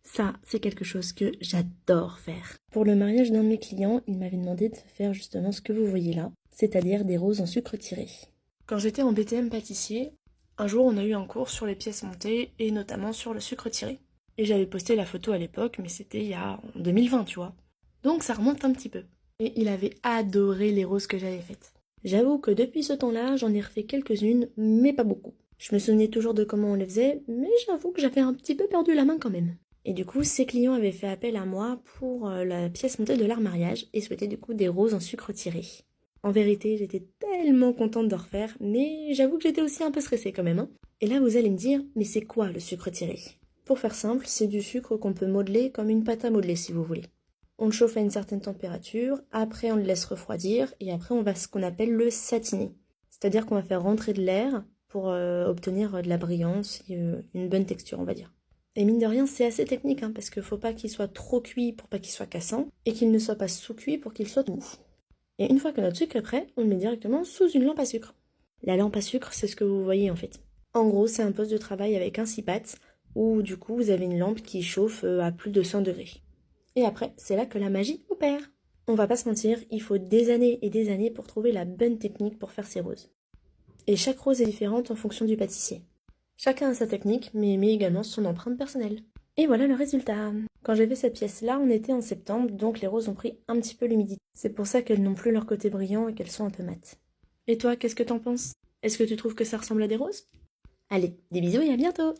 Ça, c'est quelque chose que j'adore faire. Pour le mariage d'un de mes clients, il m'avait demandé de faire justement ce que vous voyez là, c'est-à-dire des roses en sucre tiré. Quand j'étais en BTM pâtissier, un jour on a eu un cours sur les pièces montées et notamment sur le sucre tiré. Et j'avais posté la photo à l'époque, mais c'était en 2020, tu vois. Donc ça remonte un petit peu. Et il avait adoré les roses que j'avais faites. J'avoue que depuis ce temps-là, j'en ai refait quelques-unes, mais pas beaucoup. Je me souvenais toujours de comment on les faisait, mais j'avoue que j'avais un petit peu perdu la main quand même. Et du coup, ces clients avaient fait appel à moi pour la pièce montée de leur mariage et souhaitaient du coup des roses en sucre tiré. En vérité, j'étais tellement contente de refaire, mais j'avoue que j'étais aussi un peu stressée quand même. Et là, vous allez me dire, mais c'est quoi le sucre tiré? Pour faire simple, c'est du sucre qu'on peut modeler comme une pâte à modeler si vous voulez. On le chauffe à une certaine température, après on le laisse refroidir et après on va ce qu'on appelle le satiner. C'est-à-dire qu'on va faire rentrer de l'air pour obtenir de la brillance et une bonne texture, on va dire. Et mine de rien, c'est assez technique, parce qu'il faut pas qu'il soit trop cuit pour pas qu'il soit cassant, et qu'il ne soit pas sous-cuit pour qu'il soit mou. Et une fois que notre sucre est prêt, on le met directement sous une lampe à sucre. La lampe à sucre, c'est ce que vous voyez en fait. En gros, c'est un poste de travail avec un 6 pattes, où du coup vous avez une lampe qui chauffe à plus de 100 degrés. Et après, c'est là que la magie opère. On va pas se mentir, il faut des années et des années pour trouver la bonne technique pour faire ces roses. Et chaque rose est différente en fonction du pâtissier. Chacun a sa technique, mais également son empreinte personnelle. Et voilà le résultat. Quand j'ai fait cette pièce-là, on était en septembre, donc les roses ont pris un petit peu l'humidité. C'est pour ça qu'elles n'ont plus leur côté brillant et qu'elles sont un peu mates. Et toi, qu'est-ce que t'en penses? Est-ce que tu trouves que ça ressemble à des roses? Allez, des bisous et à bientôt!